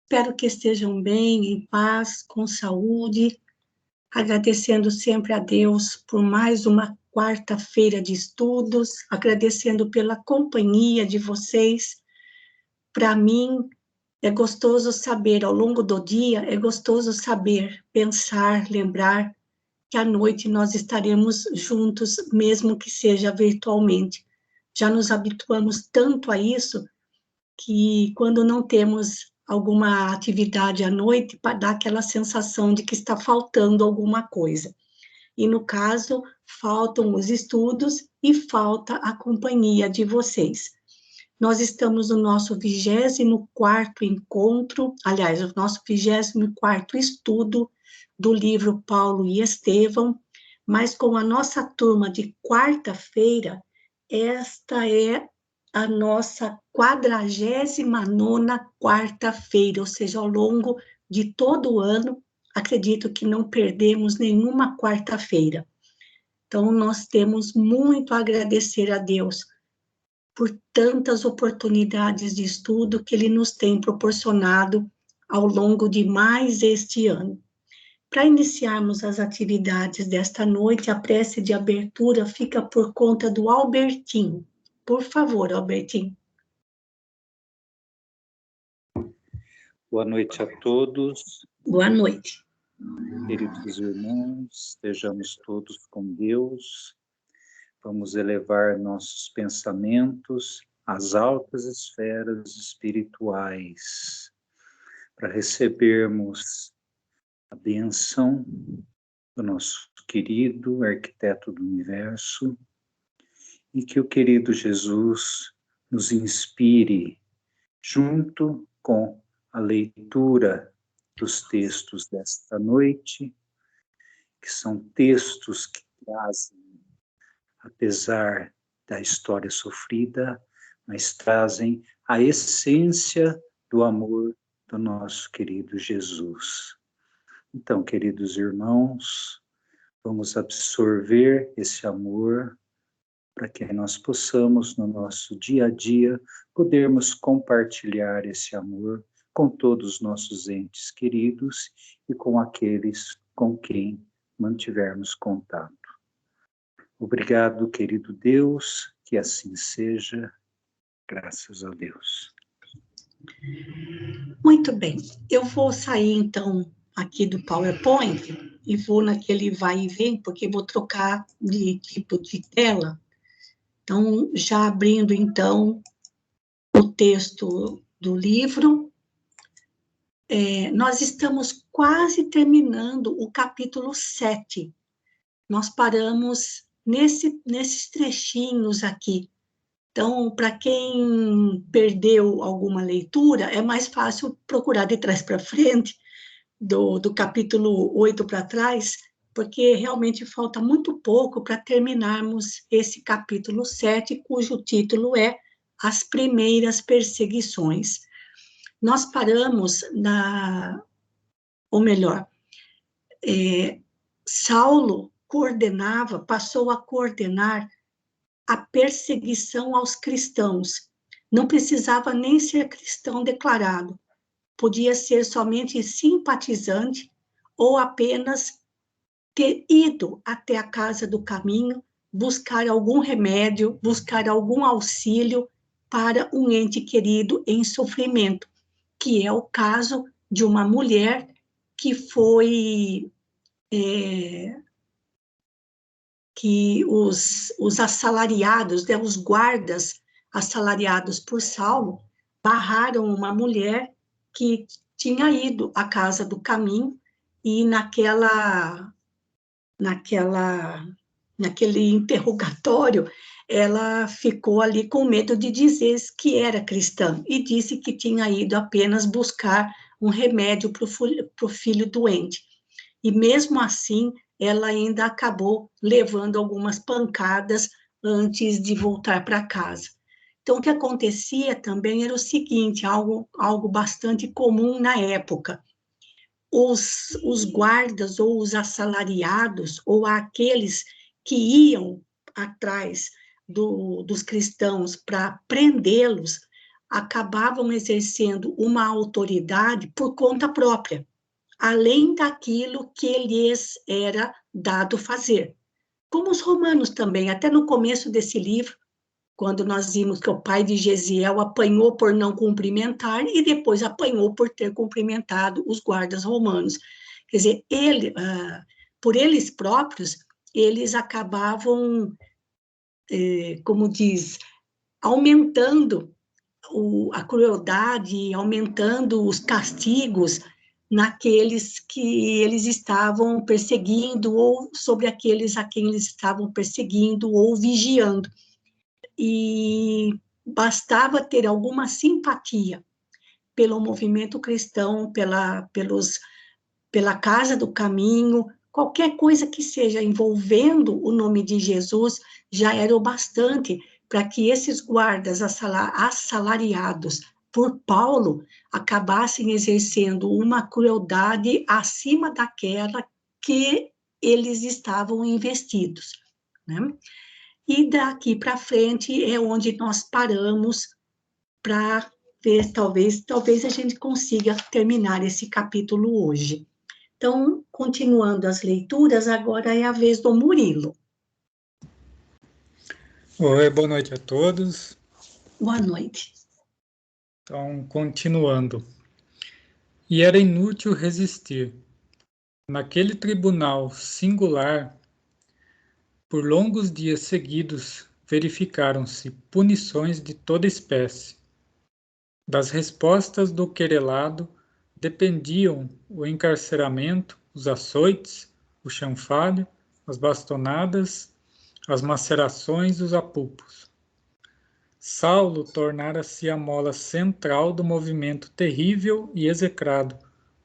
Espero que estejam bem, em paz, com saúde, agradecendo sempre a Deus por mais uma quarta-feira de estudos, agradecendo pela companhia de vocês. Para mim, é gostoso saber, ao longo do dia, é gostoso saber, pensar, lembrar que à noite nós estaremos juntos, mesmo que seja virtualmente. Já nos habituamos tanto a isso, que quando não temos alguma atividade à noite, dá aquela sensação de que está faltando alguma coisa. E no caso, faltam os estudos e falta a companhia de vocês. Nós estamos no nosso 24º encontro, aliás, o nosso 24º estudo do livro Paulo e Estevão, mas com a nossa turma de quarta-feira, esta é a nossa 49ª quarta-feira, ou seja, ao longo de todo o ano, acredito que não perdemos nenhuma quarta-feira. Então, nós temos muito a agradecer a Deus por tantas oportunidades de estudo que Ele nos tem proporcionado ao longo de mais este ano. Para iniciarmos as atividades desta noite, a prece de abertura fica por conta do Albertinho. Por favor, Albertinho. Boa noite a todos. Boa noite. Queridos irmãos, estejamos todos com Deus. Vamos elevar nossos pensamentos às altas esferas espirituais, para recebermos a bênção do nosso querido arquiteto do universo, e que o querido Jesus nos inspire, junto com a leitura dos textos desta noite, que são textos que trazem, apesar da história sofrida, mas trazem a essência do amor do nosso querido Jesus. Então, queridos irmãos, vamos absorver esse amor para que nós possamos, no nosso dia a dia, podermos compartilhar esse amor com todos os nossos entes queridos e com aqueles com quem mantivermos contato. Obrigado, querido Deus, que assim seja, graças a Deus. Muito bem, eu vou sair então aqui do PowerPoint e vou naquele vai e vem, porque vou trocar de tipo de tela. Então, já abrindo então o texto do livro, nós estamos quase terminando o capítulo 7. Nós paramos nesses trechinhos aqui. Então, para quem perdeu alguma leitura, é mais fácil procurar de trás para frente, do capítulo 8 para trás, porque realmente falta muito pouco para terminarmos esse capítulo 7, cujo título é As Primeiras Perseguições. Nós paramos ou melhor, Saulo passou a coordenar a perseguição aos cristãos. Não precisava nem ser cristão declarado, podia ser somente simpatizante ou apenas ter ido até a casa do caminho, buscar algum remédio, buscar algum auxílio para um ente querido em sofrimento, que é o caso de uma mulher que foi que os assalariados, né, os guardas assalariados por Saulo, barraram uma mulher que tinha ido à casa do caminho e naquele interrogatório, ela ficou ali com medo de dizer que era cristã e disse que tinha ido apenas buscar um remédio para o filho doente. E mesmo assim, ela ainda acabou levando algumas pancadas antes de voltar para casa. Então, o que acontecia também era o seguinte, algo bastante comum na época. Os guardas ou os assalariados ou aqueles que iam atrás dos cristãos para prendê-los, acabavam exercendo uma autoridade por conta própria, além daquilo que lhes era dado fazer. Como os romanos também, até no começo desse livro, quando nós vimos que o pai de Gesiel apanhou por não cumprimentar e depois apanhou por ter cumprimentado os guardas romanos. Quer dizer, por eles próprios, eles acabavam, como diz, aumentando a crueldade, aumentando os castigos naqueles que eles estavam perseguindo ou sobre aqueles a quem eles estavam perseguindo ou vigiando. E bastava ter alguma simpatia pelo movimento cristão, pela Casa do Caminho, qualquer coisa que seja envolvendo o nome de Jesus, já era o bastante para que esses guardas assalariados por Paulo acabassem exercendo uma crueldade acima daquela que eles estavam investidos, né? E daqui para frente é onde nós paramos para ver, talvez a gente consiga terminar esse capítulo hoje. Então, continuando as leituras, agora é a vez do Murilo. Oi, boa noite a todos. Boa noite. Então, continuando. E era inútil resistir. Naquele tribunal singular, por longos dias seguidos, verificaram-se punições de toda espécie. Das respostas do querelado dependiam o encarceramento, os açoites, o chanfalho, as bastonadas, as macerações e os apupos. Saulo tornara-se a mola central do movimento terrível e execrado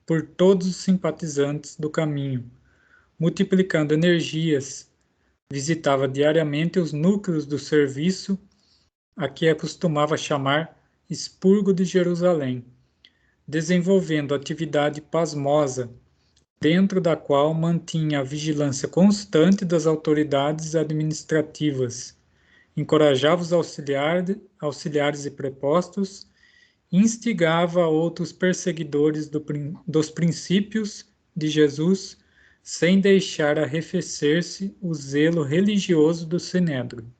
por todos os simpatizantes do caminho, multiplicando energias, visitava diariamente os núcleos do serviço a que acostumava chamar expurgo de Jerusalém, desenvolvendo atividade pasmosa, dentro da qual mantinha a vigilância constante das autoridades administrativas, encorajava os auxiliares e prepostos, instigava outros perseguidores dos princípios de Jesus, sem deixar arrefecer-se o zelo religioso do Sinédrio.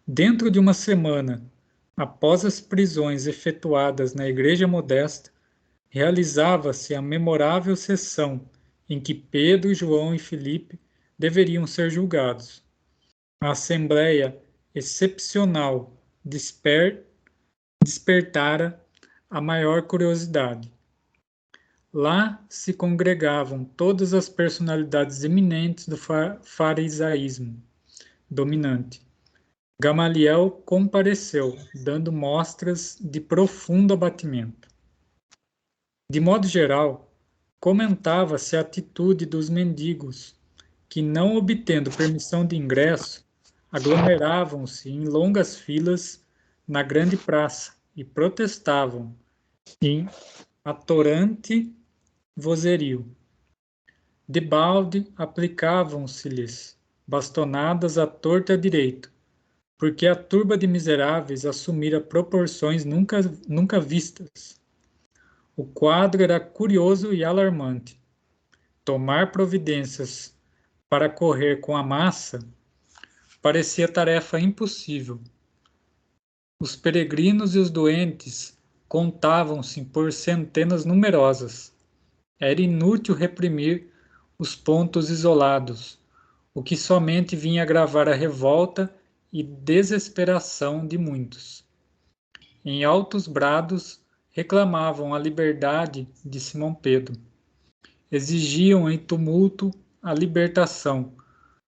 Dentro de uma semana, após as prisões efetuadas na Igreja Modesta, realizava-se a memorável sessão em que Pedro, João e Filipe deveriam ser julgados. A assembleia excepcional despertara a maior curiosidade. Lá se congregavam todas as personalidades eminentes do farisaísmo dominante. Gamaliel compareceu, dando mostras de profundo abatimento. De modo geral, comentava-se a atitude dos mendigos, que, não obtendo permissão de ingresso, aglomeravam-se em longas filas na grande praça e protestavam em atorante vozerio. Debalde aplicavam-se-lhes bastonadas à torta e à direito, porque a turba de miseráveis assumira proporções nunca vistas. O quadro era curioso e alarmante. Tomar providências para correr com a massa parecia tarefa impossível. Os peregrinos e os doentes contavam-se por centenas numerosas. Era inútil reprimir os pontos isolados, o que somente vinha agravar a revolta e desesperação de muitos. Em altos brados, reclamavam a liberdade de Simão Pedro. Exigiam em tumulto a libertação,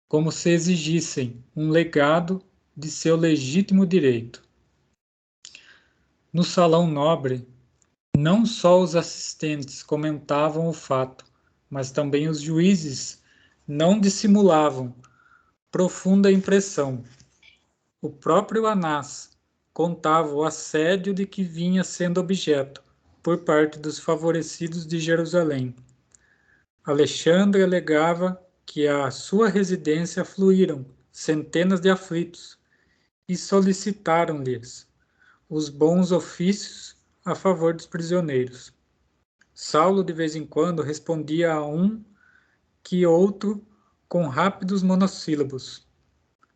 como se exigissem um legado de seu legítimo direito. No salão nobre, não só os assistentes comentavam o fato, mas também os juízes não dissimulavam profunda impressão. O próprio Anás contava o assédio de que vinha sendo objeto por parte dos favorecidos de Jerusalém. Alexandre alegava que à sua residência fluíram centenas de aflitos e solicitaram-lhes os bons ofícios a favor dos prisioneiros. Saulo, de vez em quando, respondia a um que outro com rápidos monossílabos.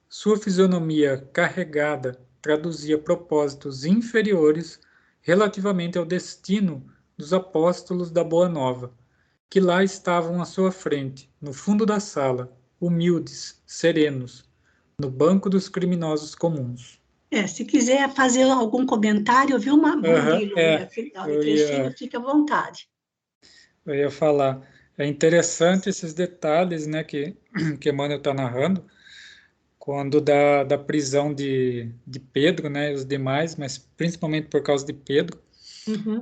Sua fisionomia carregada traduzia propósitos inferiores relativamente ao destino dos apóstolos da Boa Nova, que lá estavam à sua frente, no fundo da sala, humildes, serenos, no banco dos criminosos comuns. Se quiser fazer algum comentário, viu, Murilo? Afinal de trechinho, fica à vontade. Eu ia falar. É interessante esses detalhes, né, que Emmanuel está narrando, quando da prisão de Pedro, né, e os demais, mas principalmente por causa de Pedro,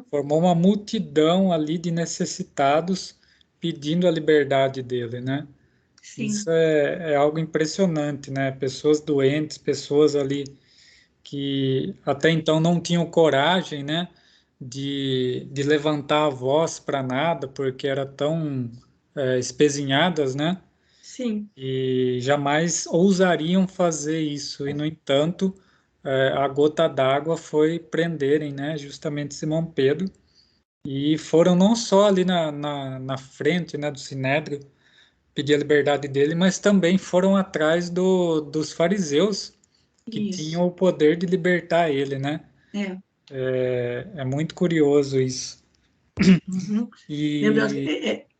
formou uma multidão ali de necessitados pedindo a liberdade dele, né? Sim. Isso é algo impressionante, né? Pessoas doentes, pessoas ali que até então não tinham coragem, né, de levantar a voz para nada, porque eram tão espezinhadas, né? Sim. E jamais ousariam fazer isso. E, no entanto, a gota d'água foi prenderem, né, justamente Simão Pedro. E foram não só ali na frente, né, do Sinédrio, pedir a liberdade dele, mas também foram atrás dos fariseus, que Isso. tinham o poder de libertar ele, né? É muito curioso isso. Lembrando,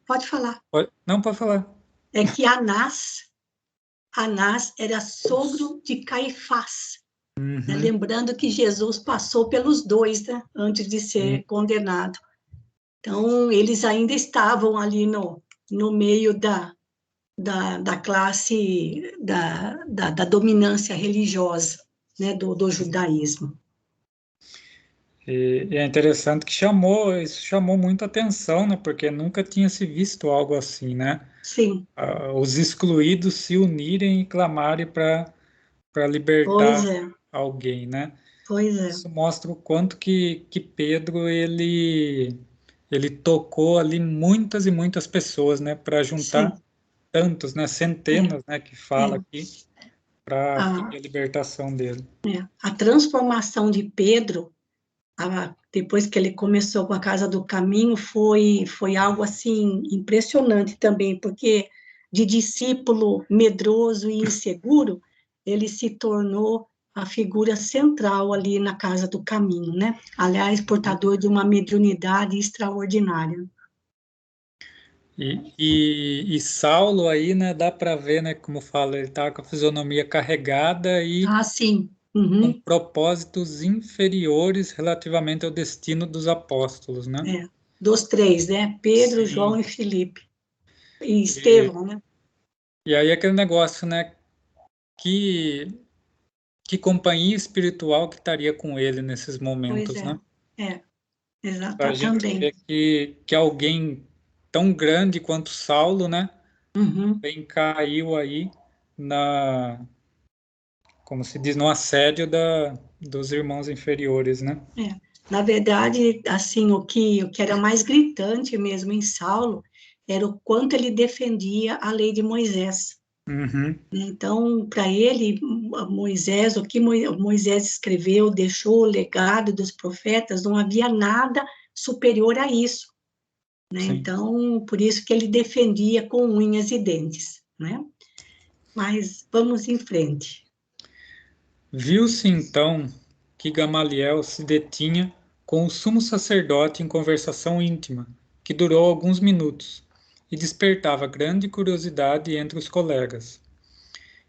pode falar. Não, pode falar. É que Anás era sogro de Caifás. Né? Lembrando que Jesus passou pelos dois, né? Antes de ser condenado. Então, eles ainda estavam ali no meio da classe, da dominância religiosa, né? do judaísmo. E é interessante que isso chamou muita atenção, né? Porque nunca tinha se visto algo assim, né? Sim. Os excluídos se unirem e clamarem para libertar alguém, né? Pois é. Isso mostra o quanto que Pedro ele tocou ali muitas e muitas pessoas, né? Para juntar tantos, né? Centenas, né? Que fala aqui para pedir a libertação dele. A transformação de Pedro, depois que ele começou com a Casa do Caminho, foi algo assim impressionante também, porque de discípulo medroso e inseguro, ele se tornou a figura central ali na Casa do Caminho, né? Aliás, portador de uma mediunidade extraordinária. E Saulo aí, né, dá para ver, né, como fala, ele tá com a fisionomia carregada e sim. com propósitos inferiores relativamente ao destino dos apóstolos, né? Dos três, né? Pedro, Sim. João e Filipe. E Estevão, né? E aí aquele negócio, né, que companhia espiritual que estaria com ele nesses momentos, Pois né? Exato, A gente também. vê que alguém tão grande quanto Saulo, né, bem caiu aí como se diz, no assédio dos irmãos inferiores, né? Na verdade, assim, o que era mais gritante mesmo em Saulo era o quanto ele defendia a lei de Moisés. Então, para ele, Moisés, o que Moisés escreveu, deixou o legado dos profetas, não havia nada superior a isso. Né? Então, por isso que ele defendia com unhas e dentes. Né? Mas vamos em frente. Viu-se então que Gamaliel se detinha com o sumo sacerdote em conversação íntima, que durou alguns minutos, e despertava grande curiosidade entre os colegas.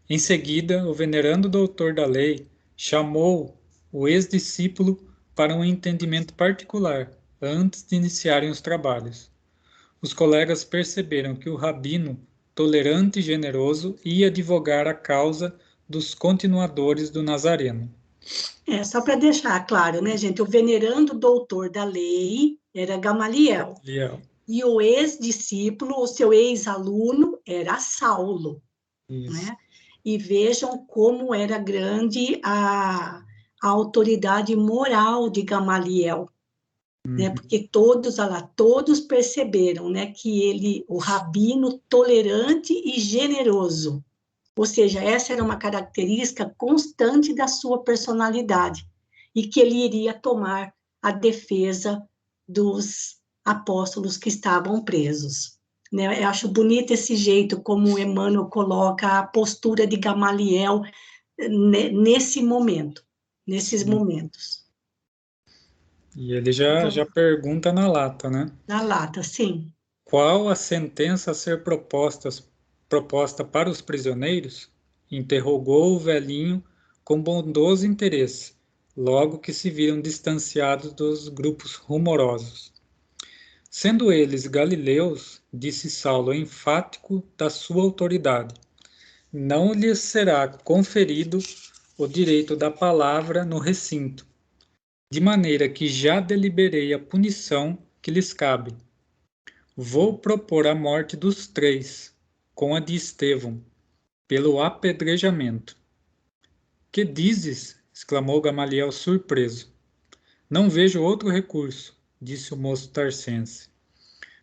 Em seguida, o venerando doutor da lei chamou o ex-discípulo para um entendimento particular, antes de iniciarem os trabalhos. Os colegas perceberam que o rabino, tolerante e generoso, ia advogar a causa dos continuadores do Nazareno. Só para deixar claro, né, gente, o venerando doutor da lei era Gamaliel. E o ex-discípulo, o seu ex-aluno, era Saulo. Né? E vejam como era grande a autoridade moral de Gamaliel. Né? Porque todos perceberam, né, que ele, o rabino tolerante e generoso. Ou seja, essa era uma característica constante da sua personalidade. e que ele iria tomar a defesa dos apóstolos que estavam presos. Né? Eu acho bonito esse jeito como Emmanuel coloca a postura de Gamaliel nesse momento, nesses momentos. E ele já pergunta na lata, né? Na lata, sim. Qual a sentença a ser proposta para os prisioneiros? Interrogou o velhinho com bondoso interesse, logo que se viram distanciados dos grupos rumorosos. Sendo eles galileus, disse Saulo enfático da sua autoridade, não lhes será conferido o direito da palavra no recinto, de maneira que já deliberei a punição que lhes cabe. Vou propor a morte dos 3, com a de Estevão, pelo apedrejamento. Que dizes? Exclamou Gamaliel surpreso. Não vejo outro recurso, disse o moço tarcense.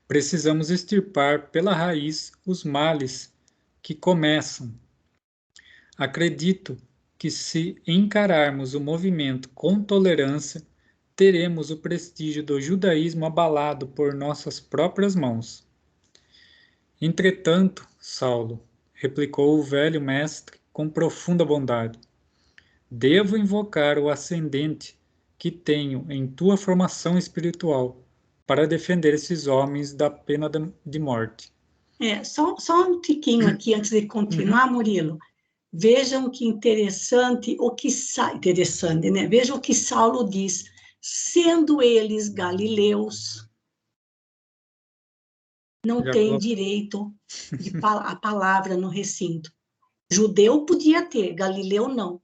Precisamos extirpar pela raiz os males que começam. Acredito que se encararmos o movimento com tolerância, teremos o prestígio do judaísmo abalado por nossas próprias mãos. Entretanto, Saulo, replicou o velho mestre com profunda bondade, devo invocar o ascendente que tenho em tua formação espiritual para defender esses homens da pena de morte. Só um tiquinho aqui antes de continuar, Murilo. Vejam que interessante interessante, né? Vejam o que Saulo diz. Sendo eles galileus, não tem direito a palavra no recinto. Judeu podia ter, galileu não.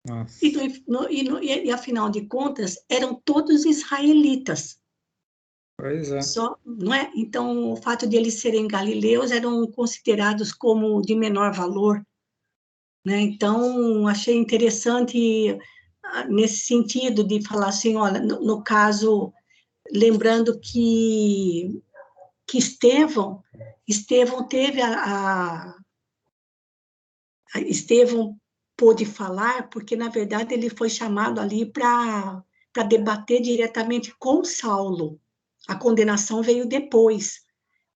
Nossa. E afinal de contas, eram todos israelitas. Pois é. Não é? Então, o fato de eles serem galileus eram considerados como de menor valor. Né? Então, achei interessante nesse sentido de falar assim, olha, no caso, lembrando que Estevão teve Estevão pôde falar porque, na verdade, ele foi chamado ali para debater diretamente com Saulo. A condenação veio depois.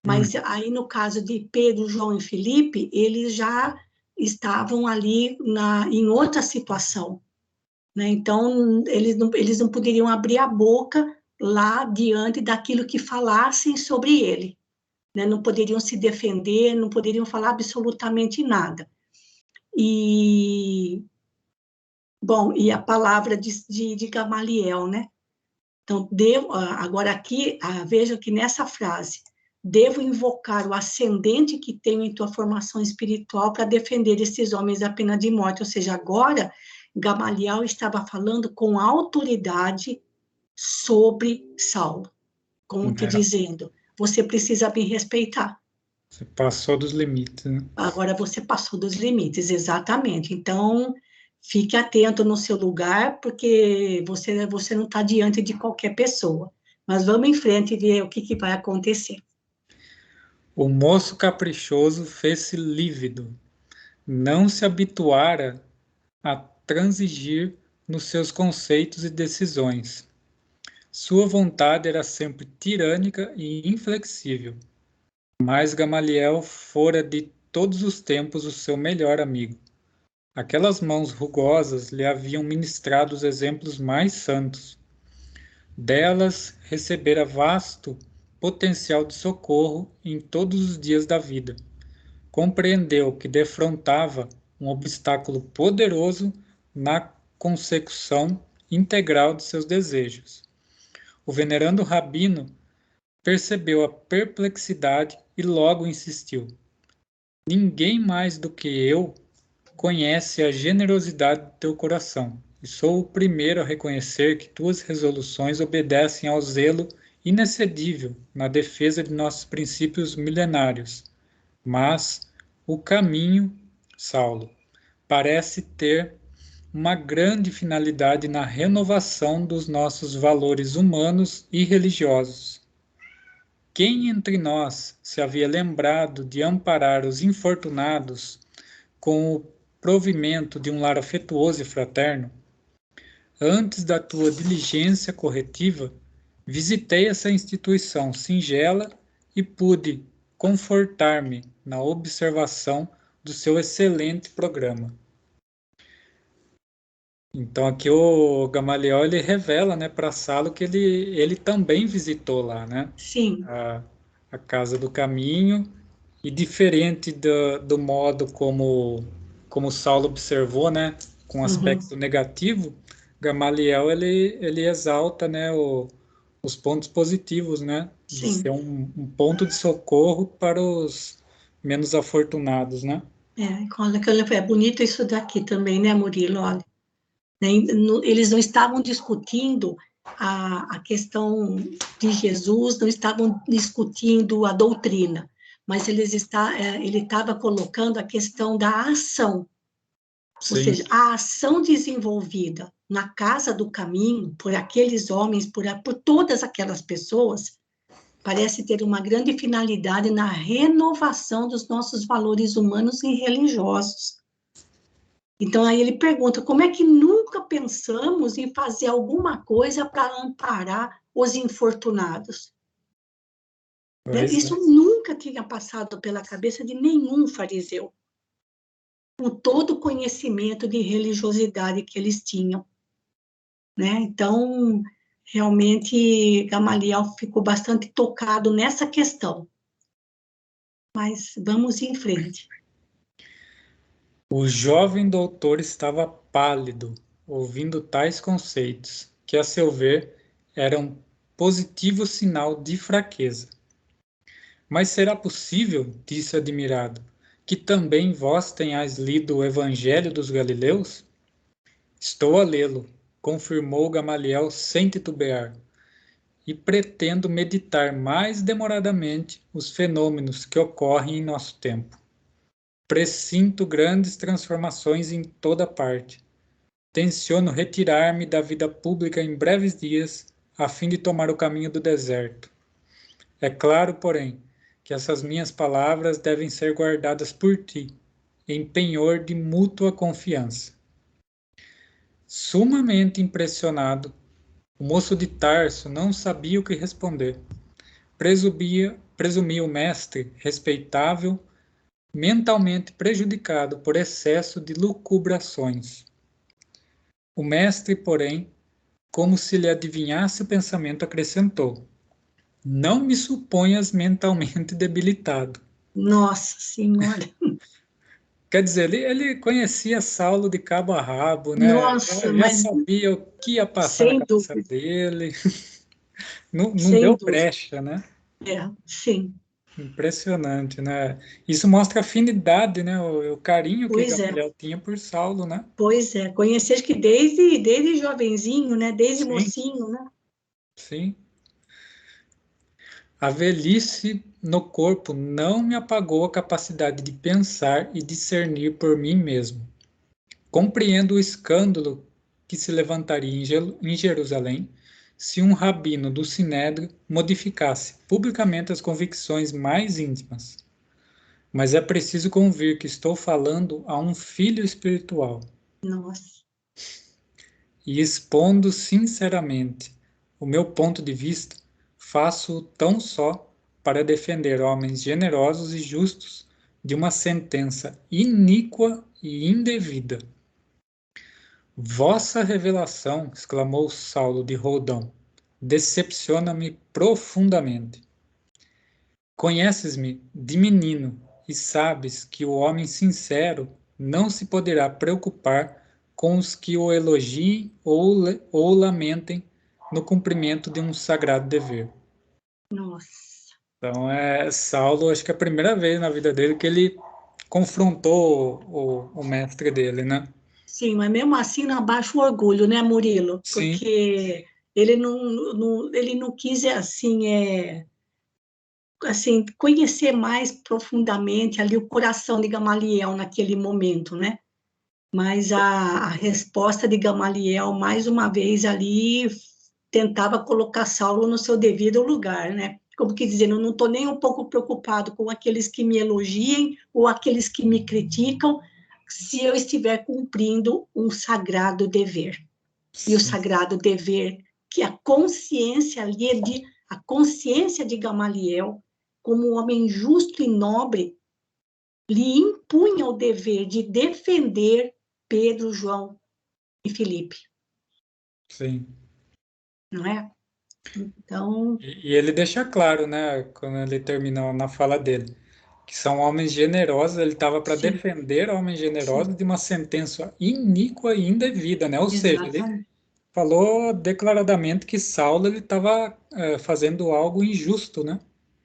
Mas aí, no caso de Pedro, João e Filipe, eles já estavam ali em outra situação. Né? Então, eles não poderiam abrir a boca lá diante daquilo que falassem sobre ele. Né? Não poderiam se defender, não poderiam falar absolutamente nada. E a palavra de Gamaliel, né? Então, agora aqui, veja que nessa frase, devo invocar o ascendente que tenho em tua formação espiritual para defender esses homens da pena de morte. Ou seja, agora, Gamaliel estava falando com autoridade sobre Saulo, como que dizendo, você precisa me respeitar. Você passou dos limites, né? Agora você passou dos limites, exatamente. Então, fique atento no seu lugar, porque você não está diante de qualquer pessoa. Mas vamos em frente e ver o que vai acontecer. O moço caprichoso fez-se lívido. Não se habituara a transigir nos seus conceitos e decisões. Sua vontade era sempre tirânica e inflexível. Mas Gamaliel fora de todos os tempos o seu melhor amigo. Aquelas mãos rugosas lhe haviam ministrado os exemplos mais santos. Delas recebera vasto potencial de socorro em todos os dias da vida. Compreendeu que defrontava um obstáculo poderoso na consecução integral de seus desejos. O venerando rabino percebeu a perplexidade e logo insistiu. Ninguém mais do que eu conhece a generosidade do teu coração, e sou o primeiro a reconhecer que tuas resoluções obedecem ao zelo inexcedível na defesa de nossos princípios milenários. Mas o caminho, Saulo, parece ter uma grande finalidade na renovação dos nossos valores humanos e religiosos. Quem entre nós se havia lembrado de amparar os infortunados com o provimento de um lar afetuoso e fraterno? antes da tua diligência corretiva, visitei essa instituição singela e pude confortar-me na observação do seu excelente programa. Então aqui o Gamaliel ele revela, né, para Saulo que ele também visitou lá, né, Sim. a Casa do Caminho, e diferente do modo como Saulo observou, né, com aspecto negativo, Gamaliel ele exalta, né, os pontos positivos, né, de Sim. ser um ponto de socorro para os menos afortunados, né? É bonito isso daqui também, né, Murilo? Olha, né, eles não estavam discutindo a questão de Jesus, não estavam discutindo a doutrina, mas ele estava colocando a questão da ação, ou Sim. seja, a ação desenvolvida na Casa do Caminho por aqueles homens, por todas aquelas pessoas, parece ter uma grande finalidade na renovação dos nossos valores humanos e religiosos. Então, aí ele pergunta, como é que nunca pensamos em fazer alguma coisa para amparar os infortunados? Isso nunca tinha passado pela cabeça de nenhum fariseu, com todo o conhecimento de religiosidade que eles tinham, né? Então, realmente, Gamaliel ficou bastante tocado nessa questão. Mas vamos em frente. O jovem doutor estava pálido, ouvindo tais conceitos, que, a seu ver, eram positivo sinal de fraqueza. Mas será possível, disse admirado, que também vós tenhais lido o Evangelho dos Galileus? Estou a lê-lo, confirmou Gamaliel sem titubear, e pretendo meditar mais demoradamente os fenômenos que ocorrem em nosso tempo. Presinto grandes transformações em toda parte. Tenciono retirar-me da vida pública em breves dias, a fim de tomar o caminho do deserto. É claro, porém, que essas minhas palavras devem ser guardadas por ti, em penhor de mútua confiança. Sumamente impressionado, o moço de Tarso não sabia o que responder. Presumia o mestre respeitável, mentalmente prejudicado por excesso de lucubrações. O mestre, porém, como se lhe adivinhasse o pensamento, acrescentou: não me suponhas mentalmente debilitado. Nossa Senhora! Quer dizer, ele conhecia Saulo de cabo a rabo, né? Nossa, Já mas sabia o que ia passar na sem cabeça dúvida, dele. Não sem deu dúvida. brecha, né? Sim. Impressionante, né? Isso mostra a afinidade, né? O carinho que Pois é. Gamaliel tinha por Saulo, né? Pois é, conheci acho que desde jovenzinho, né? Desde Sim, mocinho, né? sim. A velhice no corpo não me apagou a capacidade de pensar e discernir por mim mesmo. Compreendo o escândalo que se levantaria em Jerusalém se um rabino do Sinédrio modificasse publicamente as convicções mais íntimas. Mas é preciso convir que estou falando a um filho espiritual. Nossa. E expondo sinceramente o meu ponto de vista, faço-o tão só para defender homens generosos e justos de uma sentença iníqua e indevida. Vossa revelação, exclamou Saulo de Roldão, decepciona-me profundamente. Conheces-me de menino e sabes que o homem sincero não se poderá preocupar com os que o elogiem ou lamentem no cumprimento de um sagrado dever. Nossa. Então, Saulo, acho que é a primeira vez na vida dele que ele confrontou o mestre dele, né? Sim, mas mesmo assim não abaixa o orgulho, né, Murilo? Sim, Porque ele não quis assim, conhecer mais profundamente ali o coração de Gamaliel naquele momento, né? Mas a resposta de Gamaliel, mais uma vez ali, tentava colocar Saulo no seu devido lugar, né? Como que dizendo, eu não estou nem um pouco preocupado com aqueles que me elogiem ou aqueles que me criticam, se eu estiver cumprindo um sagrado dever. e o Sim. sagrado dever que a consciência ali a consciência de Gamaliel, como um homem justo e nobre, lhe impunha o dever de defender Pedro, João e Filipe, Sim. não é? Então, E ele deixa claro, né, quando ele termina na fala dele, que são homens generosos, ele estava para sim, defender homens sim, generosos de uma sentença iníqua e indevida, né? Ou seja, ele exatamente. falou declaradamente que Saulo ele estava fazendo algo injusto, né?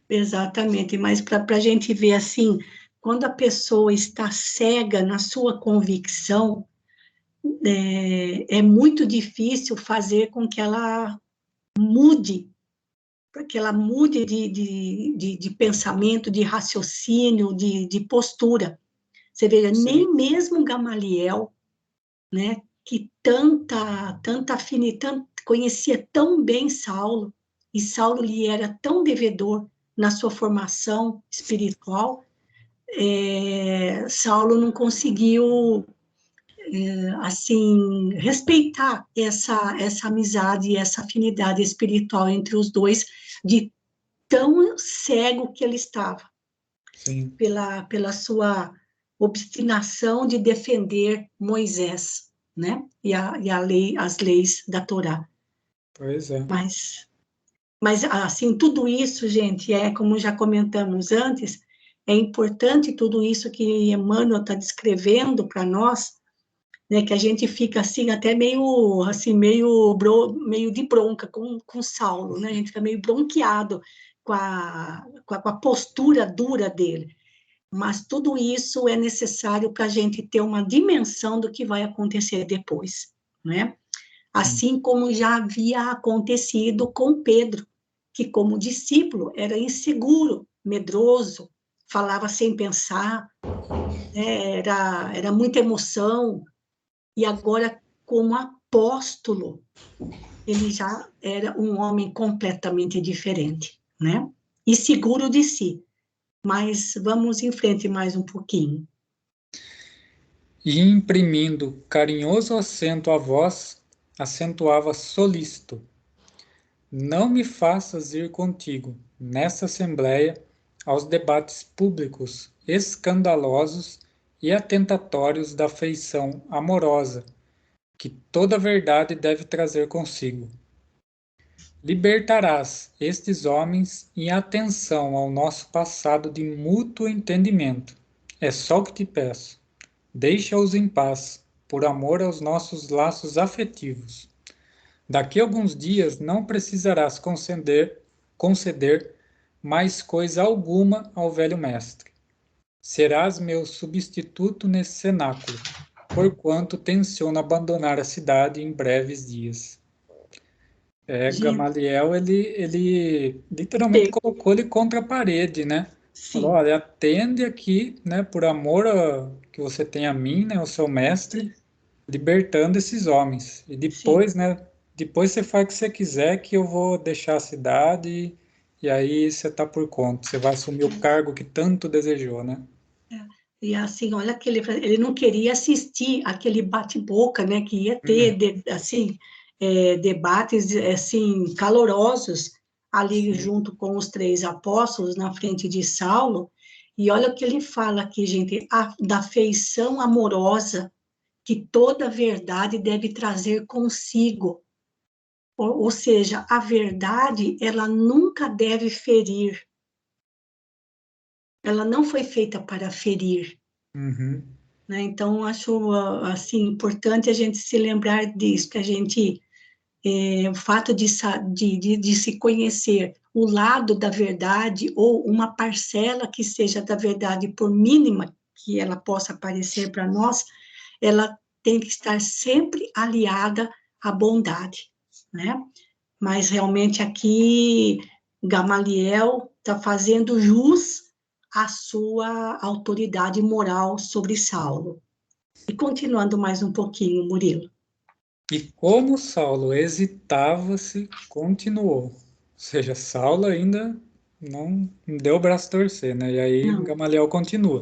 Exatamente, mas para a gente ver assim, quando a pessoa está cega na sua convicção, é muito difícil fazer com que ela mude, para que ela mude de pensamento, de raciocínio, de postura. Você veja, Sim, nem mesmo Gamaliel, né, que tanta afinidade, conhecia tão bem Saulo, e Saulo lhe era tão devedor na sua formação espiritual, Saulo não conseguiu, assim, respeitar essa amizade e essa afinidade espiritual entre os dois, de tão cego que ele estava, sim, pela sua obstinação de defender Moisés, né? E lei, as leis da Torá. pois é. Mas, mas, assim, tudo isso, gente, como já comentamos antes, é importante tudo isso que Emmanuel está descrevendo para nós, né, que a gente fica assim até meio assim meio de bronca com Saulo, né? A gente fica meio bronqueado com a postura dura dele. Mas tudo isso é necessário para a gente ter uma dimensão do que vai acontecer depois, né? Sim. Assim como já havia acontecido com Pedro, que como discípulo era inseguro, medroso, falava sem pensar, né? Era muita emoção, e agora, como apóstolo, ele já era um homem completamente diferente, né? E seguro de si. Mas vamos em frente mais um pouquinho. E imprimindo carinhoso acento à voz, acentuava solícito: não me faças ir contigo, nessa assembleia, aos debates públicos, escandalosos e atentatórios da feição amorosa, que toda verdade deve trazer consigo. Libertarás estes homens em atenção ao nosso passado de mútuo entendimento. É só o que te peço. Deixa-os em paz, por amor aos nossos laços afetivos. Daqui a alguns dias não precisarás conceder mais coisa alguma ao velho mestre. Serás meu substituto nesse cenáculo, porquanto tenciono abandonar a cidade em breves dias. Gente, Gamaliel, ele literalmente colocou ele contra a parede, né? Falou, sim, olha, atende aqui, né, por amor que você tem a mim, né, o seu mestre, sim, libertando esses homens. E sim. depois, né, depois você faz o que você quiser, que eu vou deixar a cidade e aí você tá por conta. Você vai assumir o cargo que tanto desejou, né? E assim, olha que ele não queria assistir aquele bate-boca, né, que ia ter, Uhum. assim, debates, assim, calorosos ali Sim. junto com os três apóstolos na frente de Saulo. E olha o que ele fala aqui, gente, da feição amorosa que toda verdade deve trazer consigo. Ou seja, a verdade, ela nunca deve ferir. Ela não foi feita para ferir, Uhum. né? Então, acho assim importante a gente se lembrar disso, que a gente, o fato de se conhecer o lado da verdade ou uma parcela que seja da verdade, por mínima que ela possa parecer para nós, ela tem que estar sempre aliada à bondade, né? Mas realmente aqui Gamaliel está fazendo jus à sua autoridade moral sobre Saulo. E continuando mais um pouquinho, Murilo. E como Saulo hesitava-se, continuou. Ou seja, Saulo ainda não deu o braço a torcer, né? E aí Não, Gamaliel continua.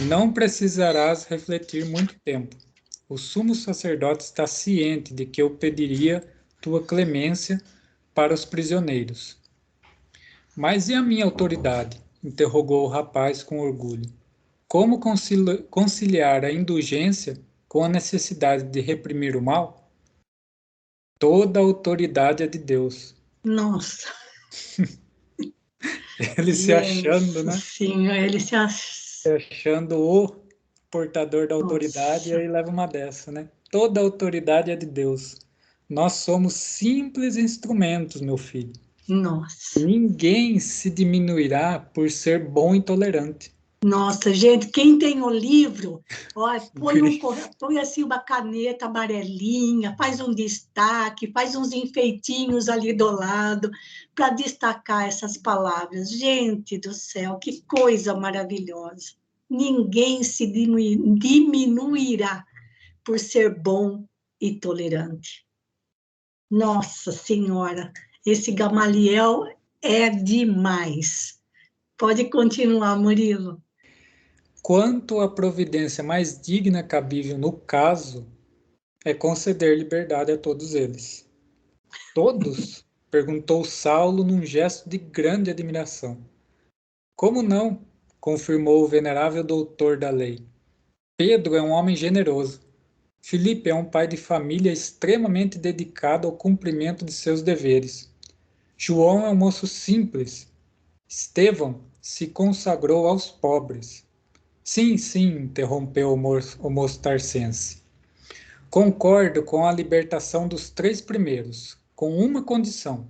Não precisarás refletir muito tempo. o sumo sacerdote está ciente de que eu pediria tua clemência para os prisioneiros. Mas e a minha autoridade? Interrogou o rapaz com orgulho. Como conciliar a indulgência com a necessidade de reprimir o mal? Toda a autoridade é de Deus. Nossa. Ele se achando, né? Sim, ele se achando o portador da autoridade, e Nossa. aí leva uma dessa, né? Toda a autoridade é de Deus. Nós somos simples instrumentos, meu filho. Nossa. Ninguém se diminuirá por ser bom e tolerante. Nossa, gente, quem tem o livro, ó, põe assim uma caneta amarelinha, faz um destaque, faz uns enfeitinhos ali do lado, para destacar essas palavras. Gente do céu, que coisa maravilhosa. Ninguém se diminuirá por ser bom e tolerante. Nossa Senhora, esse Gamaliel é demais. Pode continuar, Murilo. Quanto à providência mais digna cabível no caso, é conceder liberdade a todos eles. Todos? Perguntou Saulo num gesto de grande admiração. Como não? Confirmou o venerável doutor da lei. Pedro é um homem generoso. Filipe é um pai de família extremamente dedicado ao cumprimento de seus deveres. João é um moço simples. Estevão se consagrou aos pobres. Sim, sim, interrompeu o moço tarcense. Concordo com a libertação dos 3 primeiros, com uma condição.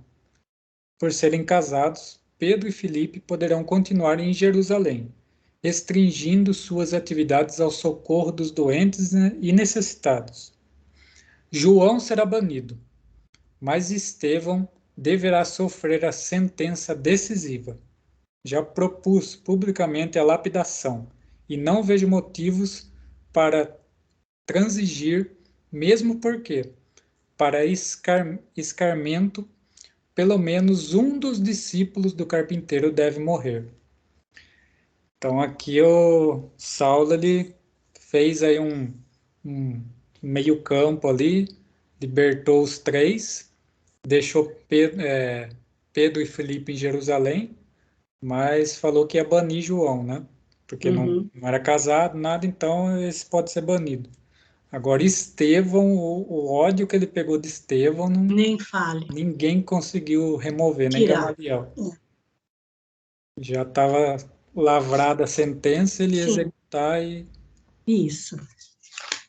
Por serem casados, Pedro e Filipe poderão continuar em Jerusalém, restringindo suas atividades ao socorro dos doentes e necessitados. João será banido, mas Estevão deverá sofrer a sentença decisiva. Já propus publicamente a lapidação, e não vejo motivos para transigir, mesmo porque, para escarmento, pelo menos um dos discípulos do carpinteiro deve morrer. Então aqui o Saulo ele fez aí um meio campo ali, libertou os 3, deixou Pedro e Filipe em Jerusalém, mas falou que ia banir João, né? Porque não era casado, nada, então esse pode ser banido. Agora, Estevão, o ódio que ele pegou de Estevão, Nem fale. ninguém conseguiu remover, nem Tirar. Gamaliel. Já estava lavrada a sentença, ele ia Sim. executar e... Isso.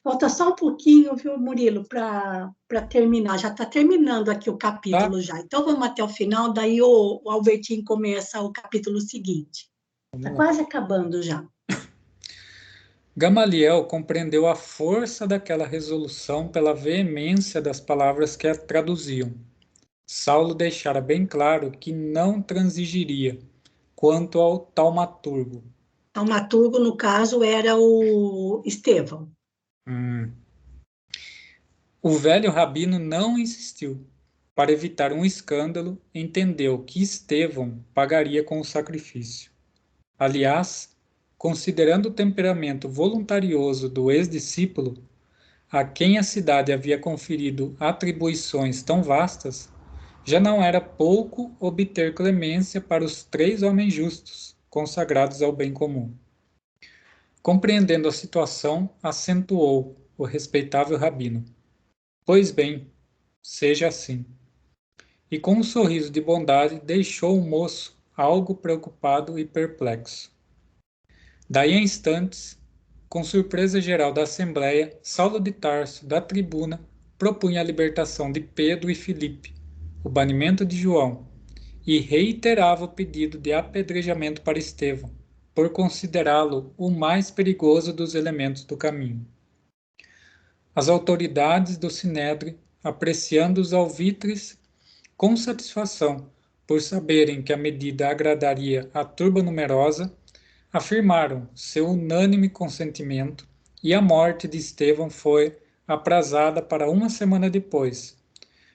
Falta só um pouquinho, viu, Murilo, para terminar. Já está terminando aqui o capítulo já. Então, vamos até o final, daí o Albertinho começa o capítulo seguinte. Está quase acabando já. Gamaliel compreendeu a força daquela resolução pela veemência das palavras que a traduziam. Saulo deixara bem claro que não transigiria quanto ao taumaturgo. Taumaturgo, no caso, era o Estevão. O velho rabino não insistiu. Para evitar um escândalo, entendeu que Estevão pagaria com o sacrifício. Aliás, considerando o temperamento voluntarioso do ex-discípulo, a quem a cidade havia conferido atribuições tão vastas, já não era pouco obter clemência para os 3 homens justos, consagrados ao bem comum. Compreendendo a situação, acentuou o respeitável rabino. Pois bem, seja assim. E com um sorriso de bondade deixou o moço algo preocupado e perplexo. Daí a instantes, com surpresa geral da Assembleia, Saulo de Tarso, da tribuna, propunha a libertação de Pedro e Filipe, o banimento de João, e reiterava o pedido de apedrejamento para Estevão, por considerá-lo o mais perigoso dos elementos do caminho. As autoridades do Sinédrio, apreciando os alvitres com satisfação por saberem que a medida agradaria a turba numerosa, afirmaram seu unânime consentimento e a morte de Estevão foi aprazada para uma semana depois,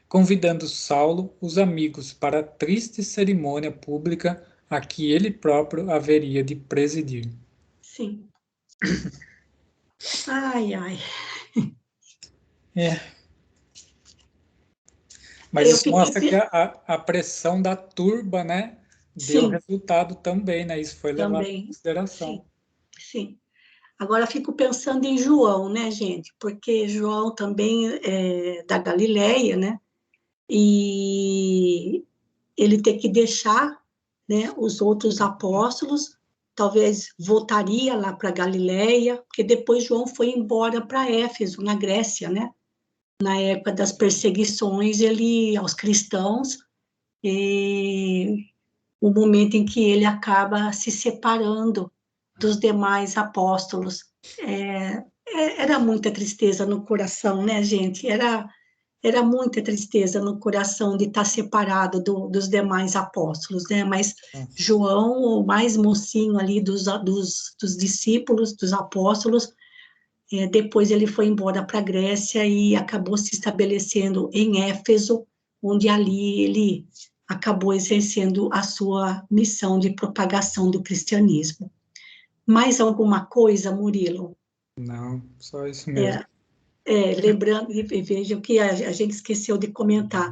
convidando Saulo os amigos para a triste cerimônia pública a que ele próprio haveria de presidir. Sim. Ai, ai. É. Mas Eu isso mostra que fiquei... a pressão da turba, né, deu Sim, resultado também, né? Isso foi levado em também. consideração. Sim, sim. Agora fico pensando em João, né, gente? Porque João também é da Galileia, né? E ele tem que deixar, né, os outros apóstolos, talvez voltaria lá para Galileia, porque depois João foi embora para Éfeso, na Grécia, né? Na época das perseguições, ele aos cristãos, e o momento em que ele acaba se separando dos demais apóstolos. Era muita tristeza no coração, né, gente? Era muita tristeza no coração de estar separado dos demais apóstolos, né? Mas João, o mais mocinho ali dos discípulos, dos apóstolos, depois ele foi embora para a Grécia e acabou se estabelecendo em Éfeso, onde ali ele acabou exercendo a sua missão de propagação do cristianismo. Mais alguma coisa, Murilo? Não, só isso mesmo. Lembrando, e vejam que a gente esqueceu de comentar,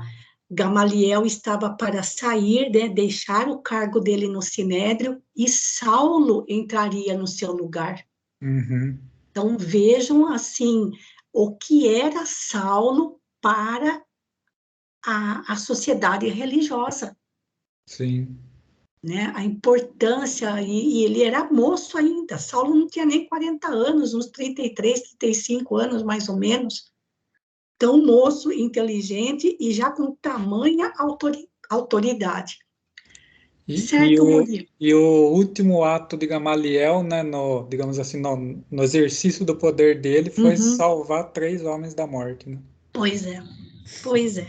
Gamaliel estava para sair, né, deixar o cargo dele no Sinédrio, e Saulo entraria no seu lugar. Uhum, Então, vejam, assim, o que era Saulo para a sociedade religiosa, sim. né? A importância, e ele era moço ainda, Saulo não tinha nem 40 anos, uns 33, 35 anos, mais ou menos, tão moço, inteligente e já com tamanha autoridade. E, e, Certo, o, Murilo? e o último ato de Gamaliel, né, no, digamos assim, no exercício do poder dele, foi Uhum. salvar 3 homens da morte, né? Pois é, pois é.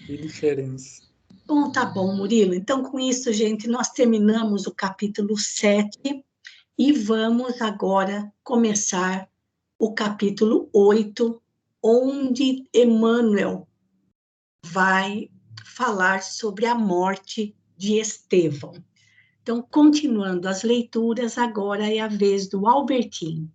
Que diferença. Bom, tá bom, Murilo. Então, com isso, gente, nós terminamos o capítulo 7 e vamos agora começar o capítulo 8, onde Emmanuel vai falar sobre a morte de Estevão. Então, continuando as leituras, agora é a vez do Albertinho.